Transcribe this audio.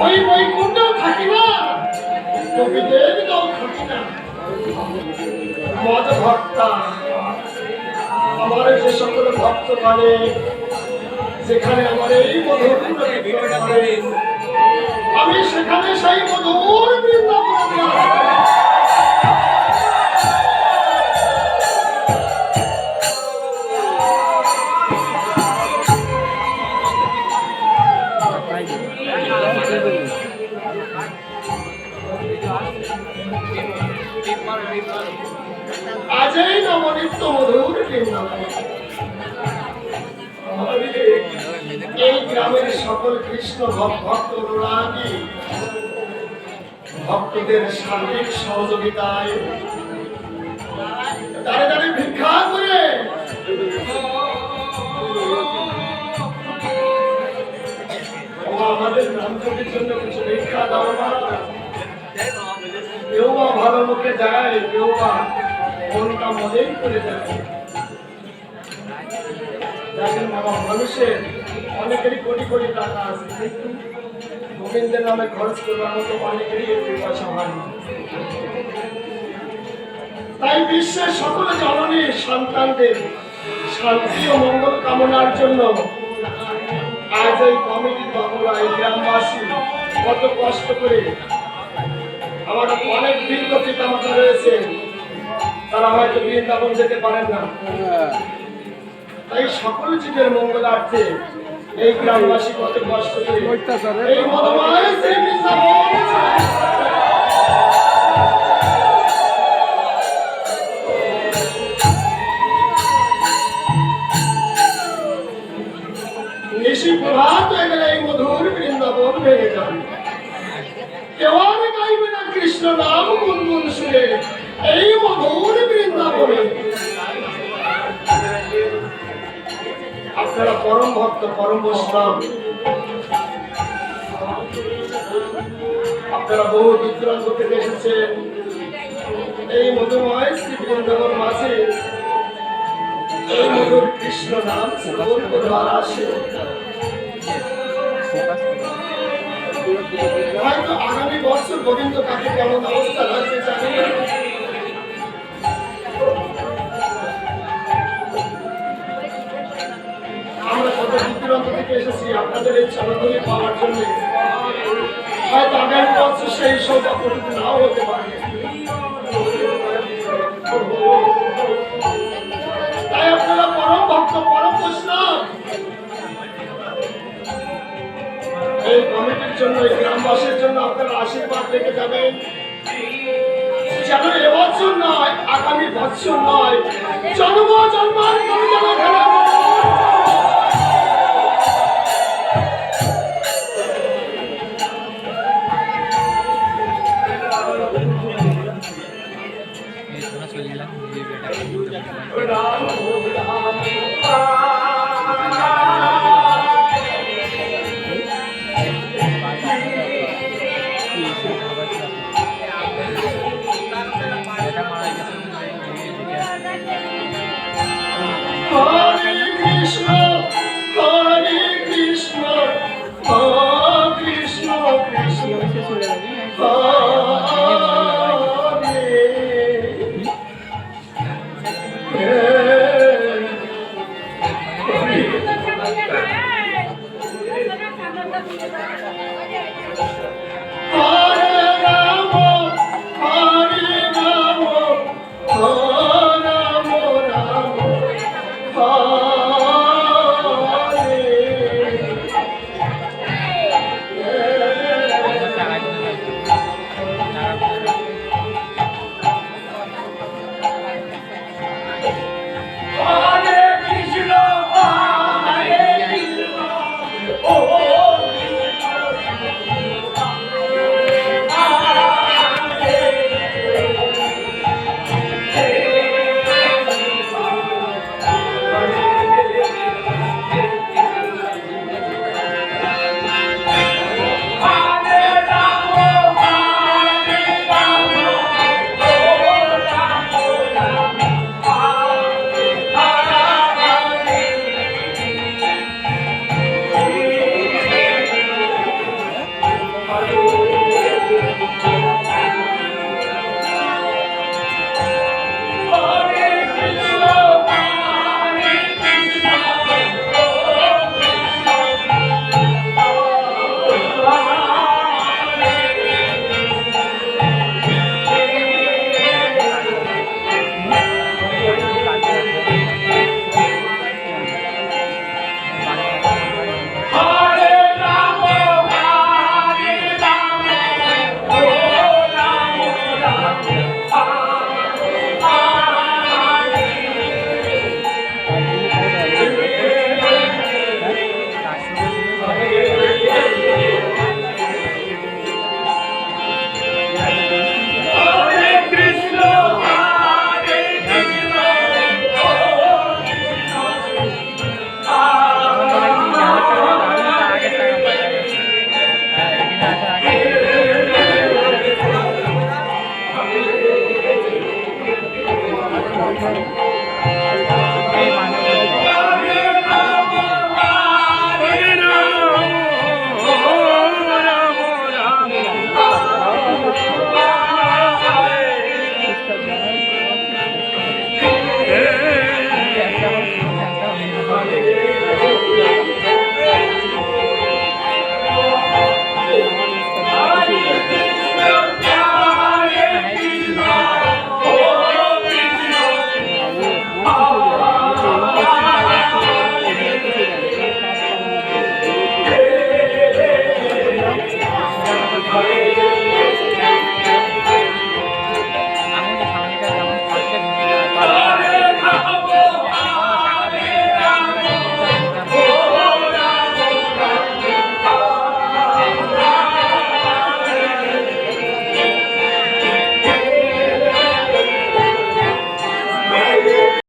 ওই বৈকুণ্ঠেও থাকি না, কবিদের দল থাকি না। মদ ভক্তা আমার যে সকল ভক্ত মানে যেখানে আমার এই মধুর আমি সেখানে সেই মধুর বৃন্দাবনে আজই নবনিত্য মধুর বৃন্দাবন। এই গ্রামের সকল কৃষ্ণ ভক্ত অনুরাগী ভক্তদের সার্বিক সহযোগিতায় দাঁড়ে দাঁড়ে ভিক্ষা করে আমাদের গ্রামজনের জন্য কিছু ভিক্ষা দাও না। কেউ বা ভালো মুখে যায়, কেউ বা মনটা মনেই করে যায়। দেখেন বাবা, মানুষের অনেকেরই কোটি কোটি টাকা আছে, কিন্তু গোবিন্দের নামে খরচ করবার মতো অনেকেরই একটু পয়সা হয়নি। তাই বিশ্বের সকল জননী সন্তানদের শান্তি ও মঙ্গল কামনার জন্য আজ এই কমিটি বাবুরা, এই গ্রামবাসী কত কষ্ট করে, আমার অনেক বৃদ্ধ পিতামাতা রয়েছে, তারা হয়তো বৃন্দাবন যেতে পারেন না। তাই সকল জীবের মঙ্গলার্থে এই গ্রামবাসী কত কষ্ট করে এই মধুময় শ্রী বৃন্দাবন নিশি প্রভাত হয়ে গেলে এই মধুর বৃন্দাবন ভেঙে যাবে। কেউ আর গাইবে না কৃষ্ণ নাম গুনগুন সুরে এই মধুর বৃন্দাবনে। আপনারা পরম ভক্ত, পরম বৈষ্ণব, আপনারা বহু দূর দূরান্ত থেকে এসেছেন এই মধুময় শ্রী বৃন্দাবন মাঝে এই মধুর কৃষ্ণ নাম শ্রবণ করবার আসে। হয়তো আগামী বছর গোবিন্দ কাকে কেমন অবস্থা লাগবে জানি না। আমরা কত দূরান্ত থেকে এসেছি আপনাদের এই চরণধূলি পাওয়ার জন্য। হয়তো আগামী বছর সেই সৌভাগ্যটুকু নাও হতে পারে। তাই আপনারা পরম ভক্ত, পরম বৈষ্ণব, এই কমিটির জন্য, এই গ্রামবাসীর জন্য আপনারা আশীর্বাদ রেখে যাবেন, যেন এবছর নয়, আগামী বছর নয়, জন্ম জন্মান্তর যেন Oh